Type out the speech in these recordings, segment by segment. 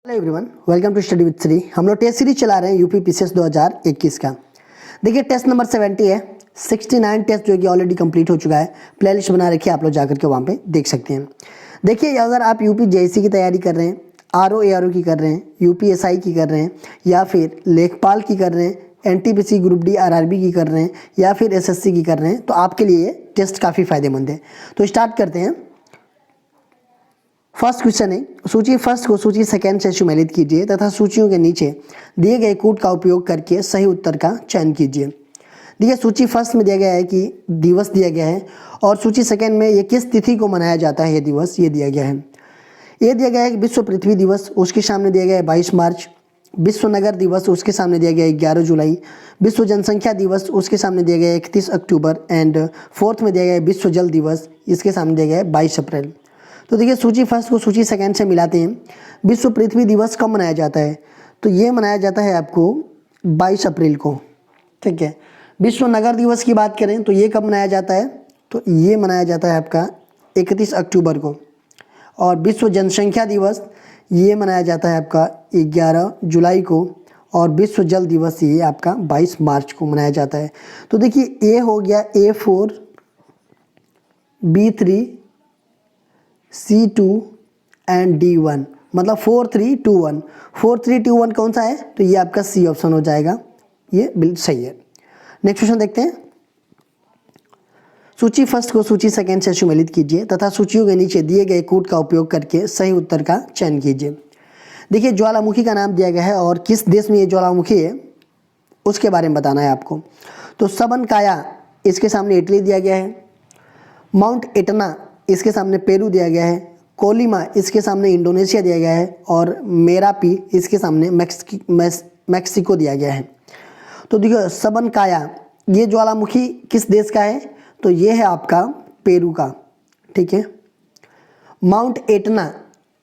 Hello everyone, welcome to study with Shri. हम लोग test series चला रहे हैं यूपी पीसीएस 2021 का। देखिए टेस्ट नंबर 70 है। 69 टेस्ट जो कि ऑलरेडी कंप्लीट हो चुका है। प्लेलिस्ट बना रखी है, आप लोग जाकर के वहाँ पे देख सकते हैं। देखिए अगर आप यूपी जेईसी की तैयारी कर रहे हैं, आरओ एआरओ की कर रहे हैं, यूपीएसआई की कर रहे हैं, या फिर लेखपाल की कर रहे हैं, एनटीपीसी ग्रुप डी आरआरबी की कर रहे हैं, या फिर एसएससी की कर रहे हैं, तो आपके लिए ये टेस्ट काफ़ी फायदेमंद है। तो स्टार्ट करते हैं। फर्स्ट क्वेश्चन है, सूची फर्स्ट को सूची सेकेंड से सुमेलित कीजिए तथा सूचियों के नीचे दिए गए कूट का उपयोग करके सही उत्तर का चयन कीजिए। देखिए सूची फर्स्ट में दिया गया है कि दिवस दिया गया है, और सूची सेकेंड में ये किस तिथि को मनाया जाता है ये दिवस ये दिया गया है। ये दिया गया है कि विश्व पृथ्वी दिवस, उसके सामने दिया गया है 22 मार्च। विश्व नगर दिवस, उसके सामने दिया गया है 11 जुलाई। विश्व जनसंख्या दिवस, उसके सामने दिया गया है 31 अक्टूबर। एंड फोर्थ में दिया गया है विश्व जल दिवस, इसके सामने दिया गया है 22 अप्रैल। तो देखिए सूची फर्स्ट को सूची सेकेंड से मिलाते हैं। विश्व पृथ्वी दिवस कब मनाया जाता है? तो ये मनाया जाता है आपको 22 अप्रैल को, ठीक है। विश्व नगर दिवस की बात करें तो ये कब मनाया जाता है? तो ये मनाया जाता है आपका 31 अक्टूबर को। और विश्व जनसंख्या दिवस ये मनाया जाता है आपका 11 जुलाई को। और विश्व जल दिवस ये आपका 22 मार्च को मनाया जाता है। तो देखिए ए हो गया A4, B3, C2 and D1, मतलब 4-3-2-1। 4-3-2-1 कौन सा है? तो ये आपका सी ऑप्शन हो जाएगा, ये बिल्कुल सही है। नेक्स्ट क्वेश्चन देखते हैं। सूची फर्स्ट को सूची सेकेंड से सुमेलित कीजिए तथा सूचियों के नीचे दिए गए कूट का उपयोग करके सही उत्तर का चयन कीजिए। देखिए ज्वालामुखी का नाम दिया गया है और किस देश में ये ज्वालामुखी है उसके बारे में बताना है आपको। तो सबनकाया इसके सामने इटली दिया गया है। माउंट एटना इसके सामने पेरू दिया गया है। कोलिमा इसके सामने इंडोनेशिया दिया गया है। और मेरापी इसके सामने मैक्सिको दिया गया है। तो देखिए सबनकाया ये ज्वालामुखी किस देश का है? तो ये है आपका पेरू का, ठीक है। माउंट एटना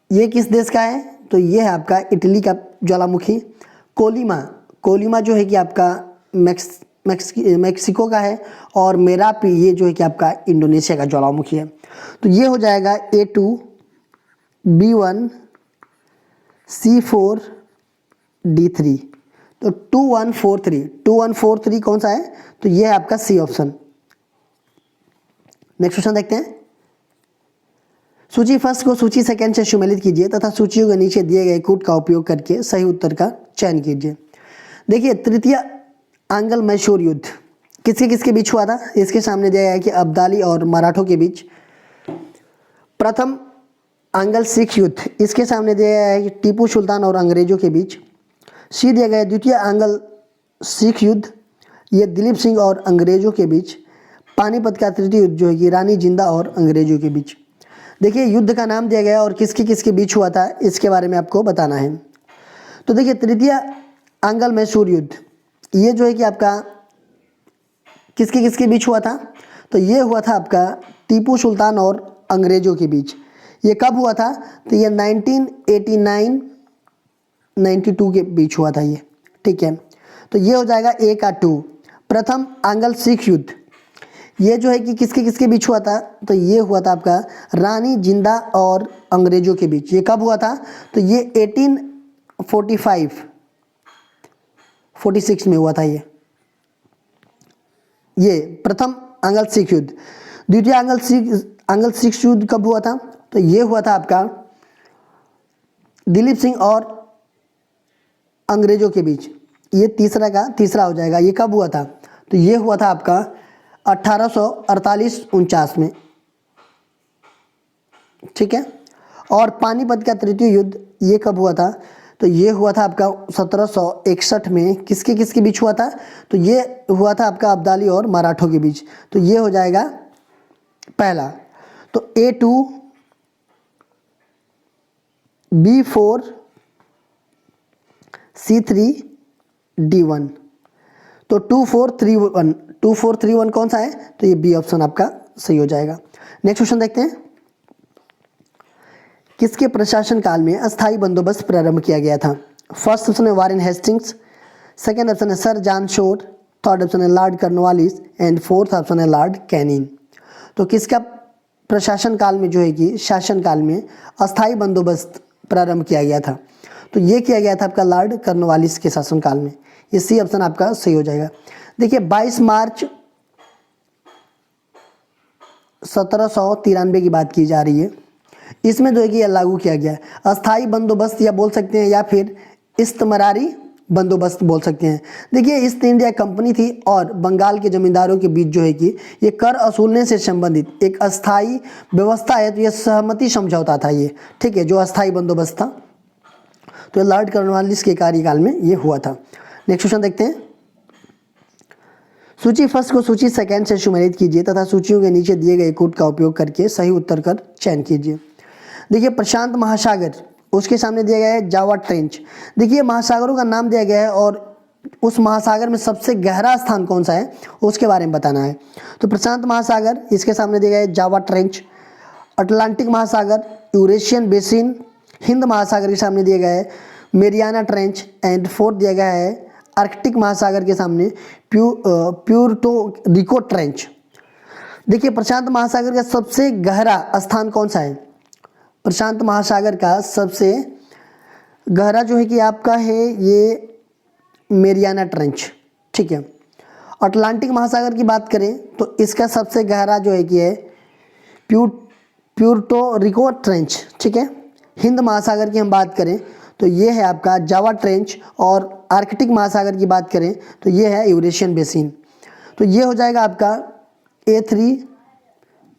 ये किस देश का है? तो ये है आपका इटली का ज्वालामुखी। कोलिमा जो है कि आपका मैक्सिको का है। और मेरापी ये जो है कि आपका इंडोनेशिया का ज्वालामुखी है। तो ये हो जाएगा A2, B1, C4, D3। तो 2143 कौन सा है? तो ये है आपका सी ऑप्शन। नेक्स्ट क्वेश्चन देखते हैं। सूची फर्स्ट को सूची सेकेंड से सुमेलित कीजिए तथा सूचियों के नीचे दिए गए कूट का उपयोग करके सही उत्तर का चयन कीजिए। देखिए तृतीय आंग्ल मैसूर युद्ध किसके किसके बीच हुआ था? इसके सामने दिया गया है कि अब्दाली और मराठों के बीच। प्रथम आंग्ल सिख युद्ध इसके सामने दिया गया है कि टीपू सुल्तान और अंग्रेजों के बीच। सी दिया गया है द्वितीय आंग्ल सिख युद्ध, ये दिलीप सिंह और अंग्रेजों के बीच। पानीपत का तृतीय युद्ध जो है कि रानी जिंदा और अंग्रेजों के बीच। देखिए युद्ध का नाम दिया गया और किसके किसके बीच हुआ था इसके बारे में आपको बताना है। तो देखिए तृतीय आंग्ल मैसूर युद्ध ये जो है कि आपका किसके किसके बीच हुआ था? तो ये हुआ था आपका टीपू सुल्तान और अंग्रेजों के बीच। ये कब हुआ था? तो ये 1989-92 के बीच हुआ था ये, ठीक है। तो ये हो जाएगा A का 2। प्रथम आंग्ल सिख युद्ध ये जो है कि किसके किसके बीच हुआ था? तो ये हुआ था आपका रानी जिंदा और अंग्रेजों के बीच। ये कब हुआ था? तो ये 1846 में हुआ था ये प्रथम आंग्ल सिख युद्ध। द्वितीय आंग्ल सिख युद्ध कब हुआ था? तो ये हुआ था आपका दिलीप सिंह और अंग्रेजों के बीच। ये तीसरा हो जाएगा। ये कब हुआ था? तो ये हुआ था आपका 1848-49 में, ठीक है। और पानीपत का तृतीय युद्ध ये कब हुआ था? तो ये हुआ था आपका 1761 में। किसके किसके बीच हुआ था? तो ये हुआ था आपका अब्दाली और मराठों के बीच। तो ये हो जाएगा पहला। तो A2, B4, C3, D1। तो 2431 कौन सा है? तो ये बी ऑप्शन आपका सही हो जाएगा। नेक्स्ट क्वेश्चन देखते हैं। किसके प्रशासन काल में अस्थायी बंदोबस्त प्रारंभ किया गया था? फर्स्ट ऑप्शन है वारेन हेस्टिंग्स, सेकंड ऑप्शन है sir John Shore, third option है Lord Cornwallis and fourth option है लॉर्ड कैनिंग। तो किसका प्रशासन काल में जो है कि शासन काल में अस्थायी बंदोबस्त प्रारंभ किया गया था? तो ये किया गया था आपका लॉर्ड कॉर्नवालिस के शासनकाल में। ये सी ऑप्शन आपका सही हो जाएगा। देखिए 22 मार्च 1793 की बात की जा रही है। इसमें जो है कि यह लागू किया गया है। अस्थाई बंदोबस्त या बोल सकते हैं, या फिर इस्तमरारी बंदोबस्त बोल सकते हैं। देखिए ईस्ट इंडिया कंपनी थी और बंगाल के जमींदारों के बीच जो है कि ये कर असूलने से संबंधित एक अस्थाई व्यवस्था है। तो ये सहमति समझौता था ये, ठीक है, जो अस्थाई बंदोबस्त था। तो लॉर्ड कॉर्नवालिस के कार्यकाल में ये हुआ था। नेक्स्ट क्वेश्चन देखते हैं। सूची फर्स्ट को सूची सेकंड से सुमेलित कीजिए तथा सूचियों के नीचे दिए गए कोड का उपयोग करके सही उत्तर का चयन कीजिए। देखिए प्रशांत महासागर, उसके सामने दिया गया है जावा ट्रेंच। देखिए महासागरों का नाम दिया गया है और उस महासागर में सबसे गहरा स्थान कौन सा है उसके बारे में बताना है। तो प्रशांत महासागर, इसके सामने दिया गया है जावा ट्रेंच। अटलांटिक महासागर, यूरेशियन बेसिन। हिंद महासागर के सामने दिया गया है मेरियाना ट्रेंच। एंड फोर्थ दिया गया है आर्कटिक महासागर के सामने प्यूर्टो रिको ट्रेंच। देखिए प्रशांत महासागर का सबसे गहरा स्थान कौन सा है? प्रशांत महासागर का सबसे गहरा जो है कि आपका है ये मेरियाना ट्रेंच, ठीक है। अटलांटिक महासागर की बात करें तो इसका सबसे गहरा जो है कि है प्यूर्टो रिको ट्रेंच, ठीक है। हिंद महासागर की हम बात करें तो ये है आपका जावा ट्रेंच, और आर्कटिक महासागर की बात करें तो ये है यूरेशियन बेसिन। तो ये हो जाएगा आपका A3,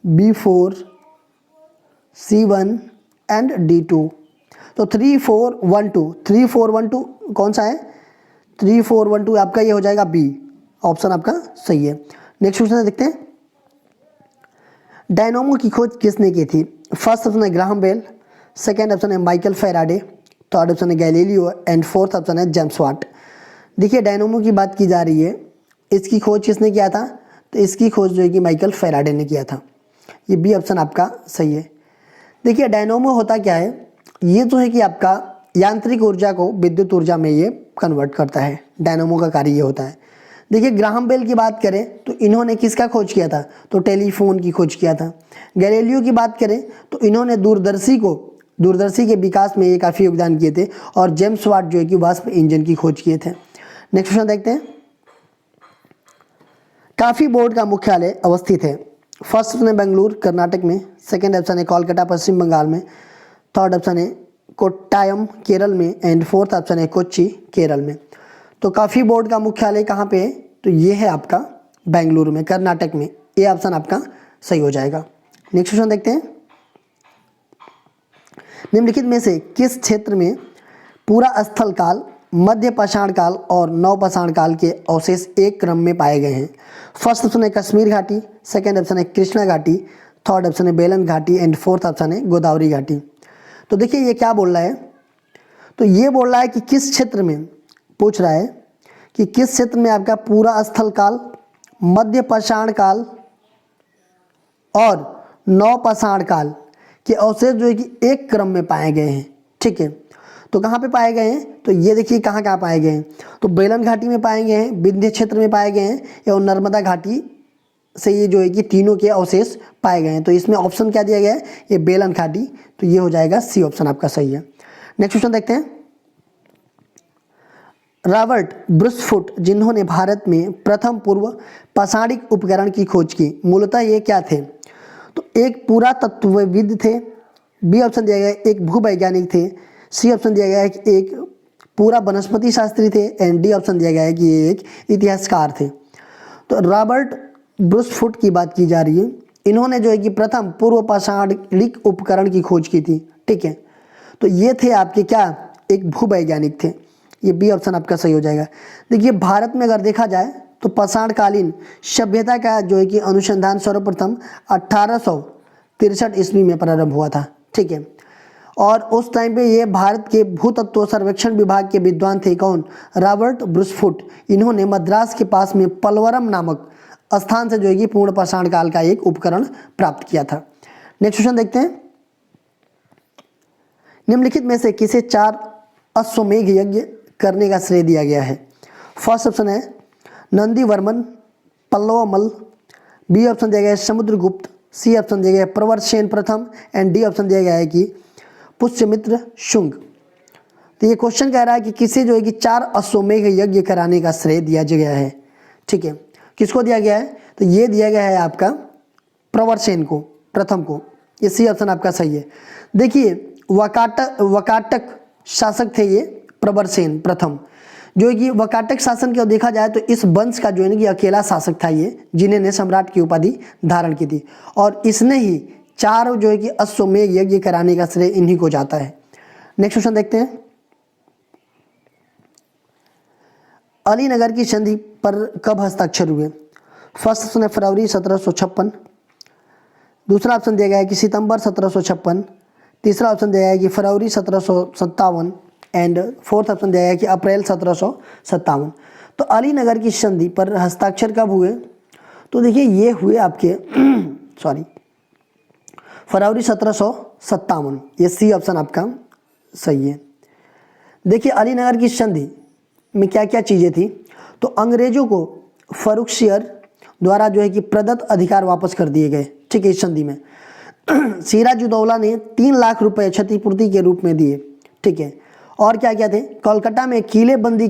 B4, C1 and D2। तो 3 4 1 2 3 4 1 2 कौन सा है? 3 4 1 2 आपका ये हो जाएगा B, ऑप्शन आपका सही है। नेक्स्ट क्वेश्चन देखते हैं। डायनामो की खोज किसने की थी? फर्स्ट ऑप्शन है ग्राहम बेल, सेकेंड ऑप्शन है माइकल फेराडे, थर्ड ऑप्शन है गैलीलियो एंड फोर्थ ऑप्शन है जेम्स वाट। देखिए डायनामो की बात की जा रही है, इसकी खोज किसने किया था? तो इसकी खोज जो है कि माइकल फेराडे ने किया था। ये बी ऑप्शन आपका सही है। देखिए डायनामो होता क्या है, ये जो है कि आपका यांत्रिक ऊर्जा को विद्युत ऊर्जा में ये कन्वर्ट करता है। डायनामो का कार्य ये होता है। देखिए ग्राहम बेल की बात करें तो इन्होंने किसका खोज किया था? तो टेलीफोन की खोज किया था। गैलीलियो की बात करें तो इन्होंने दूरदर्शी के विकास में ये काफ़ी योगदान किए थे, और जेम्स वाट जो है कि वाष्प इंजन की खोज किए थे। नेक्स्ट क्वेश्चन देखते हैं। काफी बोर्ड का मुख्यालय अवस्थित है? फर्स्ट ऑप्शन है बेंगलुरु कर्नाटक में, सेकेंड ऑप्शन है कोलकाता पश्चिम बंगाल में, थर्ड ऑप्शन है कोट्टायम केरल में एंड फोर्थ ऑप्शन है कोच्चि केरल में। तो काफ़ी बोर्ड का मुख्यालय कहाँ पे है? तो ये है आपका बेंगलुरु में, कर्नाटक में। ये ऑप्शन आपका सही हो जाएगा। नेक्स्ट क्वेश्चन देखते हैं। निम्नलिखित में से किस क्षेत्र में पूरा स्थल काल, मध्य पाषाण काल और नव पाषाण काल के अवशेष एक क्रम में पाए गए हैं? फर्स्ट ऑप्शन है कश्मीर घाटी, सेकेंड ऑप्शन है कृष्णा घाटी, थर्ड ऑप्शन है बेलन घाटी एंड फोर्थ ऑप्शन है गोदावरी घाटी। तो देखिए ये क्या बोल रहा है? तो ये बोल रहा है कि किस क्षेत्र में, पूछ रहा है कि किस क्षेत्र में आपका पूरा स्थल काल, मध्य पाषाण काल और नव पाषाण काल के अवशेष जो है कि एक क्रम में पाए गए हैं, ठीक है। तो कहाँ पे पाए गए हैं? तो ये देखिए कहाँ कहाँ पाए गए हैं। तो बेलन घाटी में पाए गए हैं, विंध्य क्षेत्र में पाए गए हैं, और नर्मदा घाटी से ये जो है कि तीनों के अवशेष पाए गए हैं। तो इसमें ऑप्शन क्या दिया गया है? ये बेलन घाटी। तो ये हो जाएगा सी ऑप्शन आपका सही है। नेक्स्ट क्वेश्चन देखते हैं। रॉबर्ट ब्रुसफुट जिन्होंने भारत में प्रथम पूर्व पाषाणिक उपकरण की खोज की, मूलतः ये क्या थे? तो एक पुरातत्वविद थे, बी ऑप्शन दिया गया एक भूवैज्ञानिक थे, सी ऑप्शन दिया गया है कि एक पूरा वनस्पति शास्त्री थे, एंड डी ऑप्शन दिया गया है कि ये एक इतिहासकार थे। तो रॉबर्ट ब्रुसफुट की बात की जा रही है। इन्होंने जो है कि प्रथम पूर्व पाषाणिक उपकरण की खोज की थी, ठीक है। तो ये थे आपके क्या? एक भूवैज्ञानिक थे। ये बी ऑप्शन आपका सही हो जाएगा। देखिए भारत में अगर देखा जाए तो पाषाणकालीन सभ्यता का जो है कि अनुसंधान सर्वप्रथम 1863 ईस्वी में प्रारंभ हुआ था, ठीक है। और उस टाइम पे ये भारत के भूतत्व सर्वेक्षण विभाग के विद्वान थे। कौन? रॉबर्ट ब्रुसफुट। इन्होंने मद्रास के पास में पलवरम नामक स्थान से जो है कि पूर्ण पाषाण काल का एक उपकरण प्राप्त किया था। नेक्स्ट क्वेश्चन देखते हैं। निम्नलिखित में से किसे 4 अश्वमेघ यज्ञ करने का श्रेय दिया गया है? फर्स्ट ऑप्शन है नंदीवर्मन पल्लवमल, बी ऑप्शन दिया गया है समुद्रगुप्त, सी ऑप्शन दिया गया है प्रवरसेन प्रथम एंड डी ऑप्शन दिया गया है कि पुष्यमित्र शुंग। तो ये क्वेश्चन कह रहा है कि किसे जो है कि 4 अश्वमेघ यज्ञ कराने का श्रेय दिया गया है। ठीक है, किसको दिया गया है? तो ये दिया गया है आपका प्रवरसेन को, प्रथम को। ये सी ऑप्शन आपका सही है। देखिए वकाटक शासक थे ये प्रवरसेन प्रथम, जो है कि वकाटक शासन को देखा जाए तो इस वंश का जो है ना कि अकेला शासक था ये, जिन्हें सम्राट की उपाधि धारण की थी, और इसने ही 4 जो है कि अश्वमेध यज्ञ कराने का श्रेय इन्हीं को जाता है। नेक्स्ट क्वेश्चन देखते हैं। अलीनगर की संधि पर कब हस्ताक्षर हुए? फर्स्ट ऑप्शन है फरवरी 1756, दूसरा ऑप्शन दिया गया है कि सितंबर 1756, तीसरा ऑप्शन दिया गया है कि फरवरी 1757 एंड फोर्थ ऑप्शन दिया गया है कि अप्रैल 1757। तो अलीनगर की संधि पर हस्ताक्षर कब हुए? तो देखिए ये हुए आपके फरवरी 1757। ये सी ऑप्शन आपका सही है। देखिए अलीनगर की संधि में क्या क्या चीज़ें थी? तो अंग्रेजों को फर्रुखसियर द्वारा जो है कि प्रदत्त अधिकार वापस कर दिए गए। ठीक है, इस संधि में सिराजुद्दौला ने 3 लाख रुपए क्षतिपूर्ति के रूप में दिए। ठीक है, और क्या क्या थे? कोलकाता में किलेबंदी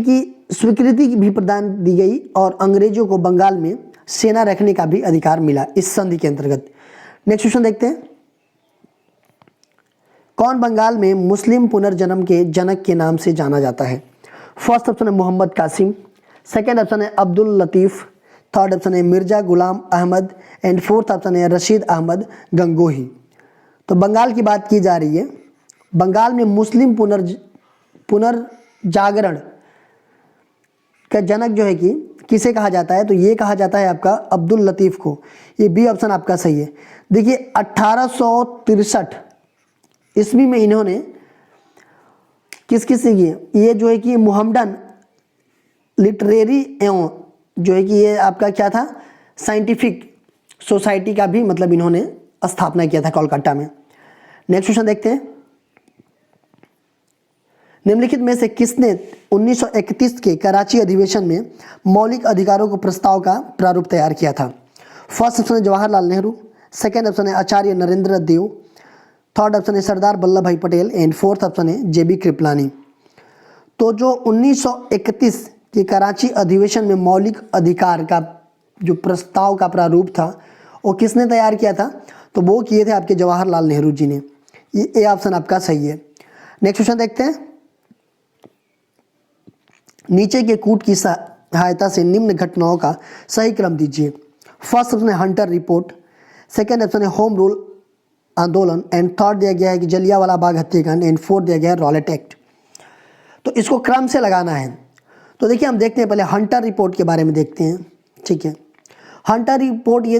की स्वीकृति भी प्रदान दी गई, और अंग्रेजों को बंगाल में सेना रखने का भी अधिकार मिला इस संधि के अंतर्गत। नेक्स्ट क्वेश्चन देखते हैं। कौन बंगाल में मुस्लिम पुनर्जन्म के जनक के नाम से जाना जाता है? फर्स्ट ऑप्शन है मोहम्मद कासिम, सेकेंड ऑप्शन है अब्दुल लतीफ़, थर्ड ऑप्शन है Mirza Ghulam Ahmad and fourth option है रशीद अहमद गंगोही। तो बंगाल की बात की जा रही है। बंगाल में मुस्लिम पुनर्जागरण का जनक जो है कि किसे कहा जाता है? तो ये कहा जाता है आपका अब्दुल लतीफ़ को। ये बी ऑप्शन आपका सही है। देखिए 1863 ईस्वी में इन्होंने किस से किए? ये जो है कि मुहम्मदन लिटरेरी एवं जो है कि ये आपका क्या था, साइंटिफिक सोसाइटी का भी मतलब इन्होंने स्थापना किया था कोलकाता में। नेक्स्ट क्वेश्चन देखते हैं। निम्नलिखित में से किसने 1931 के कराची अधिवेशन में मौलिक अधिकारों को प्रस्ताव का प्रारूप तैयार किया था? फर्स्ट ऑप्शन है जवाहरलाल नेहरू, सेकेंड ऑप्शन है आचार्य नरेंद्र देव, थर्ड ऑप्शन है सरदार वल्लभ भाई पटेल एंड फोर्थ ऑप्शन है जेबी कृपलानी। तो जो 1931 के कराची अधिवेशन में मौलिक अधिकार का जो प्रस्ताव का प्रारूप था वो किसने तैयार किया था? तो वो किए थे आपके जवाहरलाल नेहरू जी ने। ये ऑप्शन आपका सही है। नेक्स्ट क्वेश्चन देखते हैं। नीचे के कूट की सहायता से निम्न घटनाओं का सही क्रम दीजिए। फर्स्ट ऑप्शन है हंटर रिपोर्ट, सेकेंड ऑप्शन है होम रूल आंदोलन एंड थर्ड दिया गया है कि जलियांवाला बाग हत्याकांड एंड फोर्थ दिया गया है रॉलेट एक्ट। तो इसको क्रम से लगाना है। तो देखिए हम देखते हैं पहले हंटर रिपोर्ट के बारे में देखते हैं। ठीक है, हंटर रिपोर्ट ये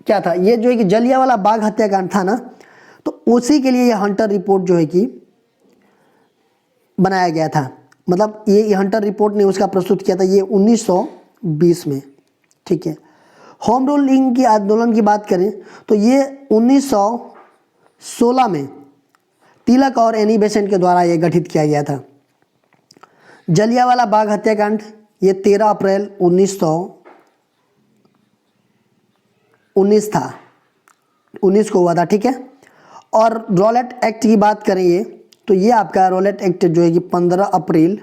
क्या था? ये जो है कि जलियांवाला बाग हत्याकांड था ना, तो उसी के लिए ये हंटर रिपोर्ट जो है कि बनाया गया था। मतलब ये हंटर रिपोर्ट ने उसका प्रस्तुत किया था ये 1920 में। ठीक है, होम रूलिंग की आंदोलन की बात करें तो ये 1916 में तिलक और एनी बेसेंट के द्वारा ये गठित किया गया था। जलियांवाला बाग हत्याकांड ये 13 अप्रैल 1919 था, 19 को हुआ था। ठीक है, और रॉलेट एक्ट की बात करें ये तो ये आपका रॉलेट एक्ट जो है कि 15 अप्रैल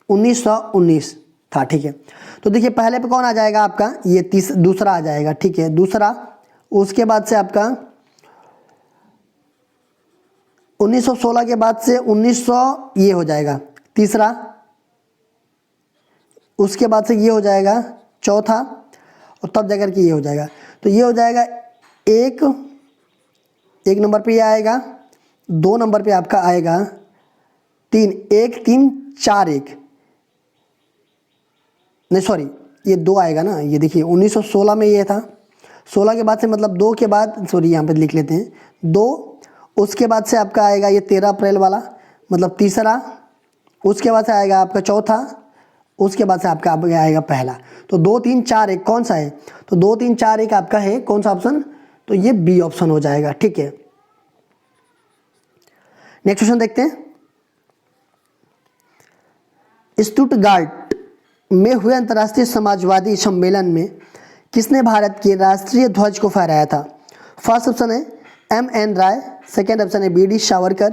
1919 था। ठीक है, तो देखिए पहले पे कौन आ जाएगा आपका? ये दूसरा आ जाएगा। ठीक है, दूसरा, उसके बाद से आपका 1916 के बाद से 1900 ये हो जाएगा तीसरा, उसके बाद से ये हो जाएगा चौथा, और तब जाकर के ये हो जाएगा। तो ये हो जाएगा एक नंबर पे ये आएगा, 2 नंबर पे आपका आएगा 3, 1 3 4 1 नहीं सॉरी ये 2 आएगा ना। ये देखिए 1916 में ये था, 16 के बाद से मतलब 2 के बाद सॉरी यहाँ पे लिख लेते हैं 2, उसके बाद से आपका आएगा ये 13 अप्रैल वाला मतलब तीसरा, उसके बाद से आएगा आपका चौथा, उसके बाद से आपका आएगा पहला। तो 2 3 4 1 कौन सा है? तो 2 3 4 1 आपका है कौन सा ऑप्शन? तो ये बी ऑप्शन हो जाएगा। ठीक है, नेक्स्ट क्वेश्चन देखते हैं। स्टुटगार्ट में हुए अंतर्राष्ट्रीय समाजवादी सम्मेलन में किसने भारत के राष्ट्रीय ध्वज को फहराया था? फर्स्ट ऑप्शन है M.N. राय, सेकेंड ऑप्शन है B.D. सावरकर,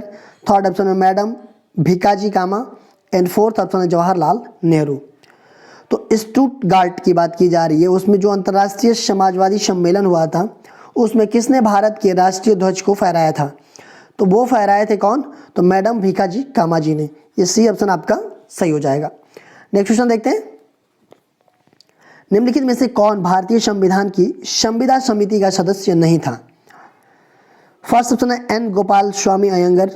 थर्ड ऑप्शन है madam Bhikaji Cama and fourth option है जवाहरलाल नेहरू। तो स्टुटगार्ट की बात की जा रही है, उसमें जो अंतर्राष्ट्रीय समाजवादी सम्मेलन हुआ था उसमें किसने भारत के राष्ट्रीय ध्वज को फहराया था? तो वो फहराए थे कौन? तो मैडम भिकाजी कामा जी ने। ये सी ऑप्शन आपका सही हो जाएगा। नेक्स्ट क्वेश्चन देखते हैं, निम्नलिखित में से कौन भारतीय संविधान की संविदा समिति का सदस्य नहीं था? फर्स्ट ऑप्शन है N Gopal Swami Iyengar,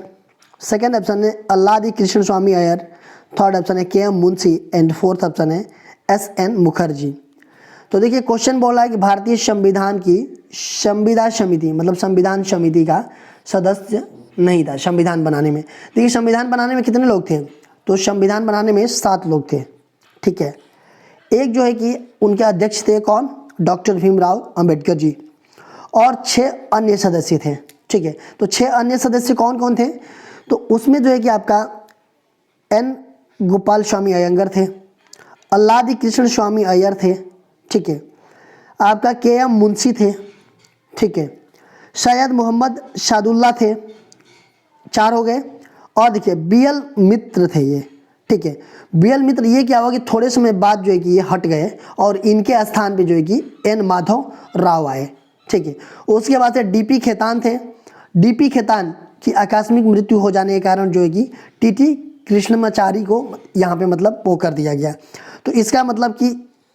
second option है अल्लादी कृष्ण स्वामी अय्यर, थर्ड ऑप्शन है KM. Munshi and fourth option है S.N. मुखर्जी। तो देखिए क्वेश्चन बोल रहा है कि भारतीय संविधान की संविदा समिति मतलब संविधान समिति का सदस्य नहीं था संविधान बनाने में। देखिए संविधान बनाने में कितने लोग थे? तो संविधान बनाने में 7 लोग थे, ठीक है। एक जो है कि उनके अध्यक्ष थे कौन? डॉक्टर भीमराव अंबेडकर जी, और 6 अन्य सदस्य थे, ठीक है। तो 6 अन्य सदस्य कौन कौन थे? तो उसमें जो है कि आपका एन गोपाल स्वामी अयंगर थे, अल्लादी कृष्ण स्वामी अय्यर थे, ठीक है, आपका के.एम. मुंशी थे, ठीक है, सैयद मोहम्मद शादुल्ला थे, 4 हो गए, और देखिए B.L. मित्र थे ये, ठीक है। B.L. मित्र ये क्या हुआ कि थोड़े समय बाद जो है कि ये हट गए और इनके स्थान पे जो है कि एन माधव राव आए, ठीक है। उसके बाद से D.P. खेतान थे। D.P. खेतान की आकस्मिक मृत्यु हो जाने के कारण जो है कि T.T. कृष्णमाचारी को यहाँ पे मतलब वो कर दिया गया। तो इसका मतलब कि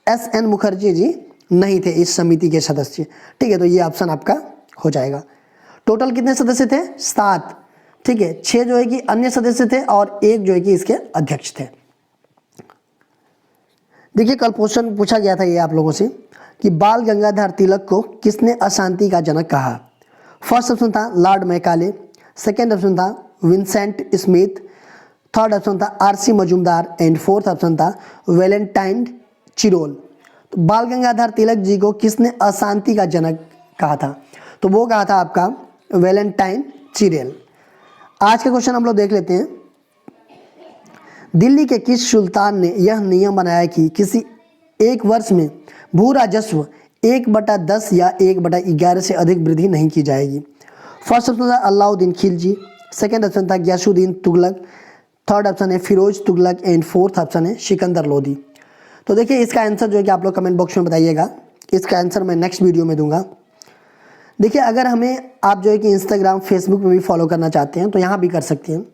S.N. मुखर्जी जी नहीं थे इस समिति के सदस्य, ठीक है। तो ये ऑप्शन आपका हो जाएगा। टोटल कितने सदस्य थे? 7, ठीक है। 6 जो है कि अन्य सदस्य थे और 1 जो है कि इसके अध्यक्ष थे। देखिए कल क्वेश्चन पूछा गया था ये आप लोगों से कि बाल गंगाधर तिलक को किसने अशांति का जनक कहा? फर्स्ट ऑप्शन था लॉर्ड मैकाले, सेकेंड ऑप्शन था विंसेंट स्मिथ, थर्ड ऑप्शन था R.C. Majumdar and fourth option था वैलेंटाइन चिरोल। तो बाल गंगाधर तिलक जी को किसने अशांति का जनक कहा था? तो वो कहा था आपका वैलेंटाइन चिरेल। आज का क्वेश्चन हम लोग देख लेते हैं, दिल्ली के किस सुल्तान ने यह नियम बनाया कि किसी एक वर्ष में भू राजस्व 1/10 या 1/11 से अधिक वृद्धि नहीं की जाएगी? फर्स्ट ऑप्शन था अलाउद्दीन खिलजी, सेकेंड ऑप्शन था गयासुद्दीन तुगलक, थर्ड ऑप्शन है Firoz Tughlaq and fourth option है सिकंदर लोदी। तो देखिए इसका आंसर जो है कि आप लोग कमेंट बॉक्स में बताइएगा, इसका आंसर मैं नेक्स्ट वीडियो में दूंगा। देखिए अगर हमें आप जो है कि इंस्टाग्राम फेसबुक पे भी फॉलो करना चाहते हैं तो यहाँ भी कर सकते हैं।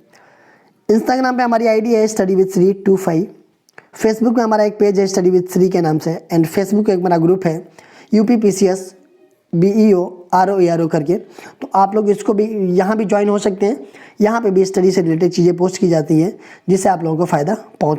इंस्टाग्राम पे हमारी आईडी है स्टडी विद श्री 25, फेसबुक में हमारा एक पेज है स्टडी विद श्री के नाम से, एंड फेसबुक का एक हमारा ग्रुप है UPPCS BEO ROERO करके। तो आप लोग इसको भी यहाँ भी ज्वाइन हो सकते हैं। यहाँ पे भी स्टडी से रिलेटेड चीज़ें पोस्ट की जाती हैं जिससे आप लोगों को फ़ायदा पहुँच